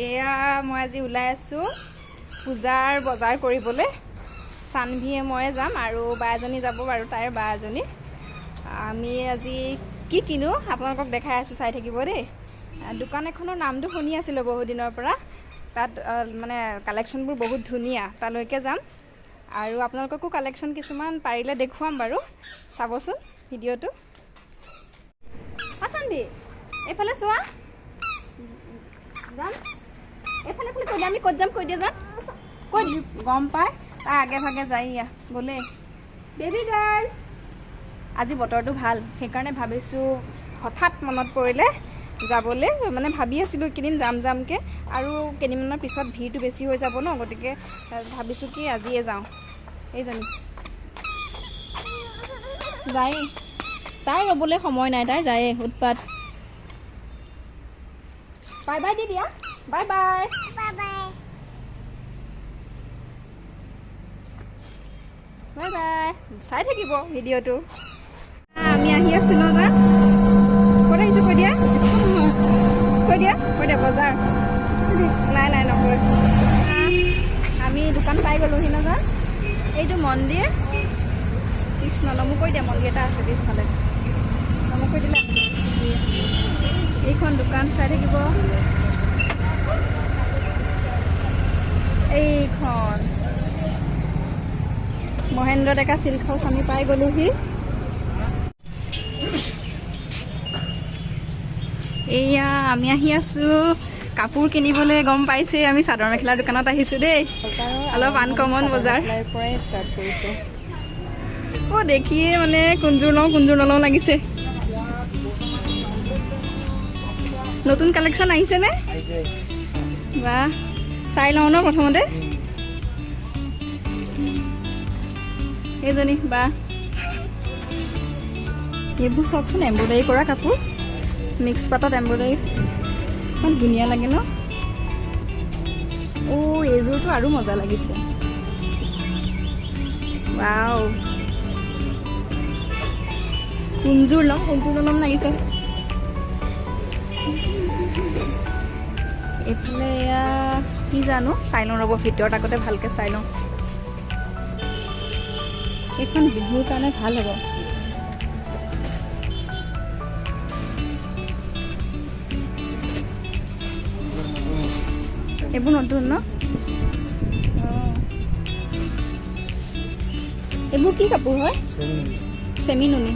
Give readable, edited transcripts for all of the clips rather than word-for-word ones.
এয়া মই আজি ওলাই আছো পূজাৰ বজাৰ কৰিবলৈ। সানভিয়ে মই যাম আৰু বা এজনী যাব বাৰু, তাইৰ বা এজনী। আমি আজি কি কিনো আপোনালোকক দেখাই আছো, চাই থাকিব দেই। দোকান এখনৰ নামটো শুনি আছিলো বহুত দিনৰ পৰা। তাত মানে কালেকশ্যনবোৰ বহুত ধুনীয়া, তালৈকে যাম আৰু আপোনালোককো কালেকশ্যন কিছুমান পাৰিলে দেখুৱাম বাৰু, চাবচোন ভিডিঅ'টো। সানভি এইফালে চোৱা, যাম এইফালে কৈ দিয়া, আমি ক'ত যাম কৈ দিয়া, যাম কৈ দি গম পাই তাই আগে ভাগে যাই। ইয়া গ'লে বেবী গাৰ্ল। আজি বতৰটো ভাল, সেইকাৰণে ভাবিছোঁ, হঠাৎ মনত পৰিলে যাবলৈ। মানে ভাবি আছিলোঁ এইকেইদিন যামকৈ, আৰু কেইদিনমানৰ পিছত ভিৰটো বেছি হৈ যাব ন, গতিকে ভাবিছোঁ কি আজিয়ে যাওঁ। এইজনী যায়েই, তাই ৰ'বলৈ সময় নাই, তাই যায়েই উৎপাত। বাই বাই দি দিয়া, bye bye bye bye bye. চাই থাকিব ভিডিঅ'টো। আমি আহি আছোঁ ন, যা ক'ত আহিছোঁ কৈ দিয়া, কৈ দিয়া বজাৰ। নাই নকয়। আমি দোকান পাই গ'লোহি ন, যা এইটো মন্দিৰ কৃষ্ণ নমু কৈ দিয়া, মন্দিৰ এটা আছে পিছফালে, নমু কৈ দিলে। এইখন দোকান চাই থাকিব, এইখন মহেন্দ্ৰ ডেকা চিল্ক হাউচ আমি পাই গ'লোহি। এয়া আমি আহি আছোঁ কাপোৰ কিনিবলৈ। গম পাইছে আমি চাদৰ মেখেলাৰ দোকানত আহিছোঁ দেই, অলপ আনকমন বজাৰ পৰাই ষ্টাৰ্ট কৰিছোঁ। দেখিয়ে মানে কোনযোৰ নলওঁ লাগিছে। নতুন কালেকশ্যন আহিছেনে? বা চাই লওঁ ন প্ৰথমতে। এইজনী বা, এইবোৰ চাওকচোন, এম্ব্ৰইডাৰী কৰা কাপোৰ, মিক্স পাতত এম্ব্ৰইডাৰী, ইমান ধুনীয়া লাগে ন। এইযোৰটো আৰু মজা লাগিছে। ৱাও, কোনযোৰ ল'ম লাগিছে। এইফালে এয়া কি জানো, চাই লওঁ ৰ'ব, ভিতৰত আগতে ভালকৈ চাই লওঁ। এইখন বিহুৰ কাৰণে ভাল হ'ব। এইবোৰ নতুন ন? এইবোৰ কি কাপোৰ হয়? চেমি নুনি।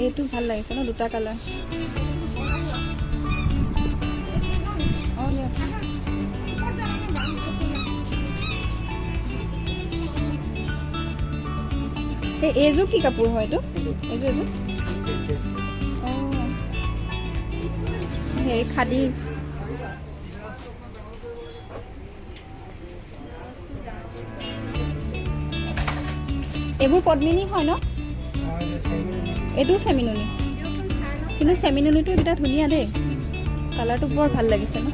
এইটো ভাল লাগিছে ন, দুটা কালাৰ। এইযোৰ কি কাপোৰ হয় এইটো? এইযোৰ হেৰি খাদী। এইবোৰ পদ্মিনী হয় ন? এইটো চেমিনুনি, কিন্তু চেমিনুনিটো এইকেইটা ধুনীয়া দেই, কালাৰটো বৰ ভাল লাগিছে ন।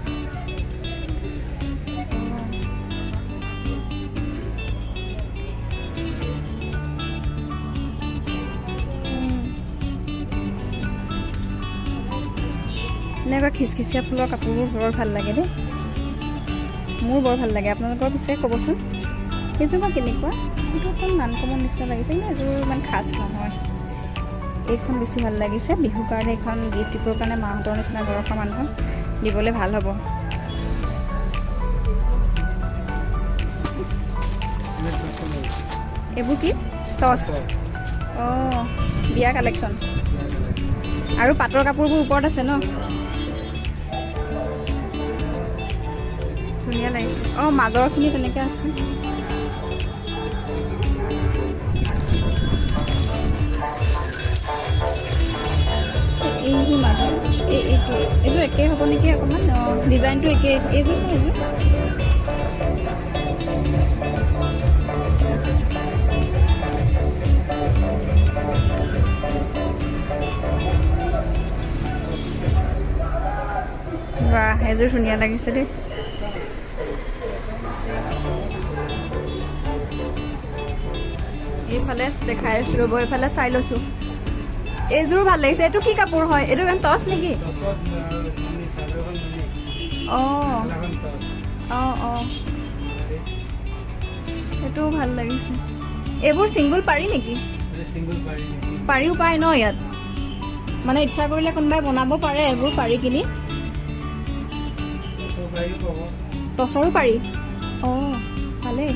এনেকুৱা খিচখিচীয়া ফুলৰ কাপোৰবোৰ বৰ ভাল লাগে দেই, মোৰ বৰ ভাল লাগে। আপোনালোকৰ পিছে ক'বচোন, এইযোৰ বা কেনেকুৱা? এইটো অকণ আনকমন নিচিনা লাগিছে, কিন্তু এইযোৰ ইমান খাচ নহয়। এইখন বেছি ভাল লাগিছে, বিহুৰ কাৰণে এইখন গিফ্ট দিবৰ কাৰণে মাহঁতৰ নিচিনা বয়সৰ মানুহক দিবলৈ ভাল হ'ব। এইবোৰ কি? টচ। বিয়া কালেকশ্যন। আৰু পাটৰ কাপোৰবোৰ ওপৰত আছে ন, ধুনীয়া লাগিছে। মাজৰখিনি তেনেকৈ আছে। এইবোৰ মাজৰ এইযোৰ একেই হ'ব নেকি অকণমান, ডিজাইনটো একেই। এইযোৰ চাওঁ, এইযোৰ বাহ, এযোৰ ধুনীয়া লাগিছে দেই। এইফালে দেখাই আছোঁ ৰ'ব, এইফালে চাই লৈছোঁ। এইযোৰ ভাল লাগিছে। এইটো কি কাপোৰ হয়? এইটো টচ নেকি? অঁ অঁ অঁ এইটোও ভাল লাগিছে। এইবোৰ ছিংগুল পাৰি নেকি? পাৰিও পায় ন ইয়াত? মানে ইচ্ছা কৰিলে কোনোবাই বনাব পাৰে এইবোৰ পাৰি কিনি। টচৰো পাৰি? অঁ ভালেই।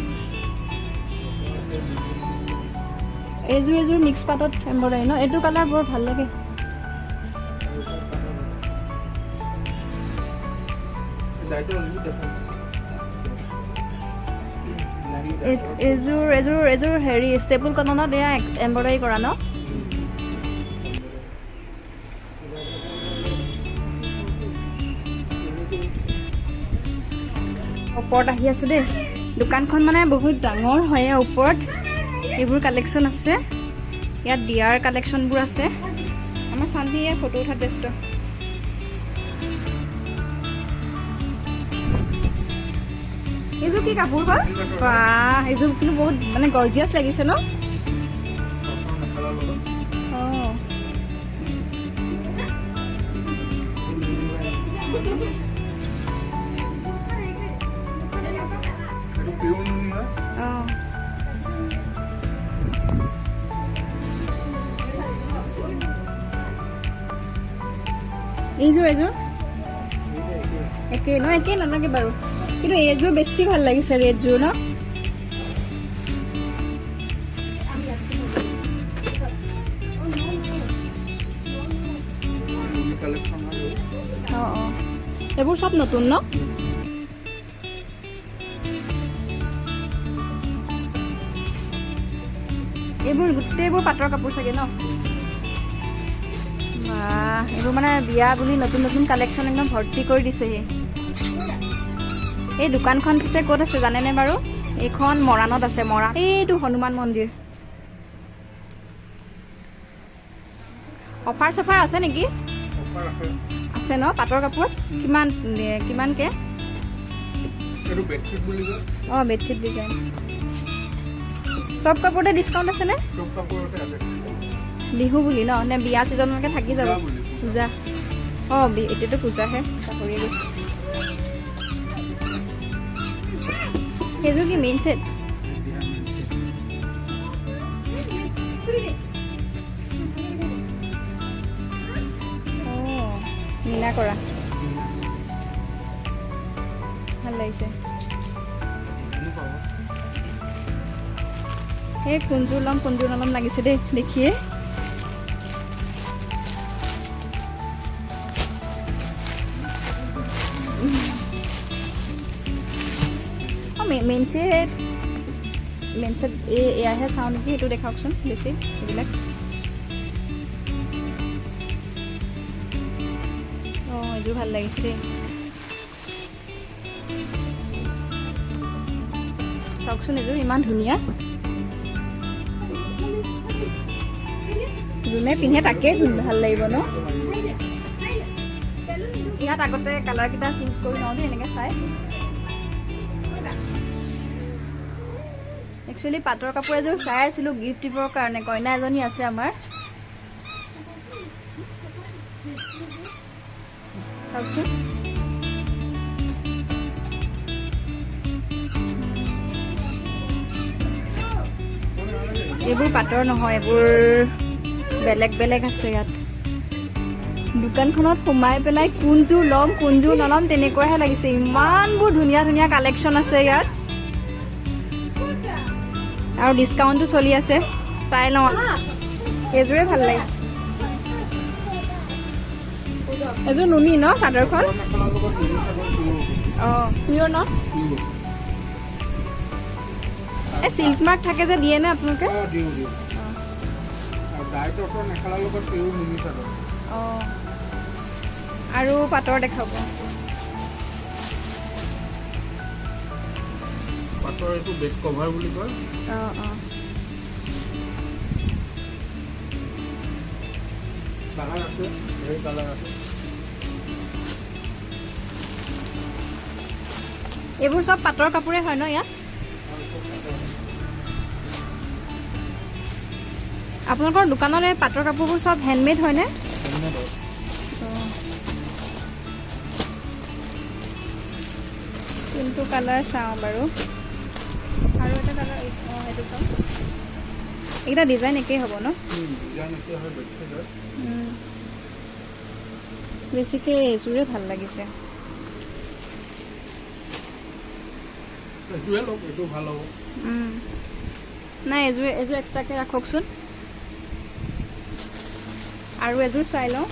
এইযোৰ মিক্স পাটত এম্ব্ৰইডাৰী ন? এইটো কালাৰ বৰ ভাল লাগে। এইযোৰ হেৰি ষ্টেপুল কটনত এয়া এম্ব্ৰইডাৰী কৰা ন? ওপৰত আহি আছো দেই। দোকানখন মানে বহুত ডাঙৰ হয়। ওপৰত এইবোৰ কালেকশ্যন আছে। ইয়াত বিয়াৰ কালেকশ্যনবোৰ আছে। আমাৰ চানভি ইয়াত ফটো উঠাত ব্যস্ত। এইযোৰ কি কাপোৰ হয়? বাহ, এইযোৰ কিন্তু বহুত মানে গৰ্জিয়াছ লাগিছে ন? অঁ অঁ এইযোৰ একেই ন? একেই নালাগে বাৰু, কিন্তু এইযোৰ বেছি ভাল লাগিছে ৰেডযোৰ ন? অঁ অঁ এইবোৰ চব নতুন ন? এইবোৰ গোটেইবোৰ পাটৰ কাপোৰ চাগে ন? বাহ, এইবোৰ মানে বিয়া বুলি নতুন নতুন কালেকশ্যন একদম ভৰ্তি কৰি দিছেহি। এই দোকানখন পিছে ক'ত আছে জানেনে বাৰু? এইখন মৰাণত আছে। মৰাণ, এইটো হনুমান মন্দিৰ। অফাৰ চফাৰ আছে নেকি? আছে ন পাটৰ কাপোৰ? কিমানকে? অঁ বেডশ্বীট ডিজাইন। চব কাপোৰতে ডিছকাউণ্ট আছেনে? বিহু বুলি ন? নে বিয়া ছিজনলৈকে থাকি যাব? পূজা। অঁ এতিয়াতো পূজাহে, পাহৰিয়ে গৈছে। সেইযোৰ কি মেইন ছেট? অঁ মীনা কৰা, ভাল লাগিছে। সেই কোনযোৰ ল'ম লাগিছে দেই দেখিয়ে। মেইন ছেট এয়াহে চাওঁ নেকি, এইটো দেখাওকচোন বেছি এইবিলাক। অঁ এইযোৰ ভাল লাগিছে দেই। চাওকচোন এইযোৰ ইমান ধুনীয়া। যোনে পিন্ধে তাকেই ভাল লাগিব ন? ইয়াত আগতে কালাৰকেইটা চুজ কৰি লওঁ দেই এনেকৈ চাই। একচুৱেলি পাটৰ কাপোৰ এযোৰ চাই আছিলোঁ গিফ্ট দিবৰ কাৰণে। কইনা এজনী আছে আমাৰ। চাওকচোন এইবোৰ পাটৰ নহয়, এইবোৰ বেলেগ বেলেগ আছে ইয়াত। দোকানখনত সোমাই পেলাই কোনযোৰ ল'ম কোনযোৰ নল'ম তেনেকুৱাহে লাগিছে। ইমানবোৰ ধুনীয়া ধুনীয়া কালেকশ্যন আছে ইয়াত, আৰু ডিছকাউণ্টো চলি আছে। চাই লওঁ, এইযোৰে ভাল লাগিছে। এযোৰ নুনি ন চাদৰখন? অঁ পিয়ৰ ন? এই চিল্ক মাৰ্ক থাকে যে, দিয়ে নে আপোনালোকে? অঁ আৰু পাটৰ দেখাব। পাটৰ এইটো বেক কভাৰ বুলি কয়। অঁ অঁ কালাৰ আছে, এই কালাৰ আছে। এইবোৰ চব পাটৰ কাপোৰে হয় ন ইয়াত? আপোনালোকৰ দোকানত এই পাটৰ কাপোৰবোৰ চব হেণ্ডমেড হয়নে? কোনটো কালাৰ চাওঁ বাৰু আৰু এটা কালাৰ অঁ সেইটো চাওঁ এইকেইটা ডিজাইন একেই হ'ব ন ডিজাইন একেই হয় বেছি হয় বেছিকৈ এইযোৰে ভাল লাগিছে এইটোৱে লওক এইটো ভাল হ'ব নাই এযোৰ এক্সট্ৰাকৈ ৰাখকচোন আৰু এযোৰ চাই লওঁ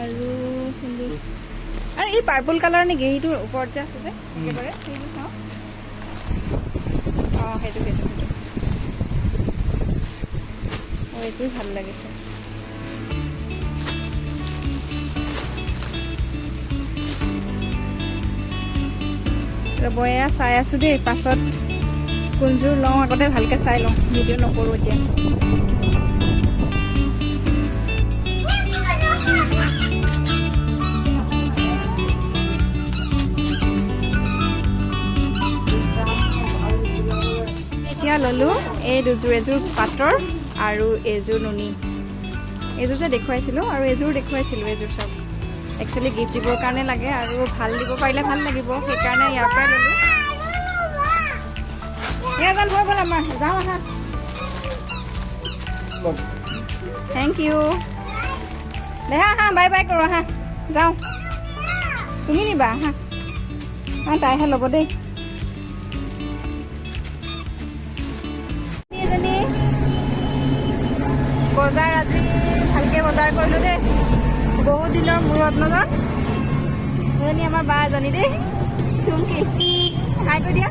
আৰু আৰু এই পাৰ্পল কালাৰ নেকি সেইটোৰ ওপৰত যে আছে যে একেবাৰে সেইটো চাওঁ অঁ সেইটো অঁ এইটোৱে ভাল লাগিছে ৰ'ব এয়া চাই আছোঁ দেই পাছত কোনযোৰ লওঁ আগতে ভালকৈ চাই লওঁ ভিডিঅ' নকৰোঁ এতিয়া এতিয়া ল'লোঁ এই দুযোৰ এযোৰ পাটৰ আৰু এযোৰ নুনি এইযোৰ যে দেখুৱাইছিলোঁ আৰু এযোৰ দেখুৱাইছিলোঁ এযোৰ চব একচুৱেলি গিফ্ট দিবৰ কাৰণে লাগে আৰু ভাল দিব পাৰিলে ভাল লাগিব সেইকাৰণে ইয়াৰ পৰাই ল'লোঁ এজন হৈ গ'ল আমাৰ যাওঁ আহা থেংক ইউ দেহা আহা বাই বাই কৰোঁ আহা যাওঁ তুমি নিবা আহা তাইহে ল'ব দেই বজাৰ আজি ভালকৈ বজাৰ কৰিলোঁ দেই বহুত দিনৰ মূৰত নজন এজনী আমাৰ বা এজনী দেই চুমকি হাই কৰি দিয়া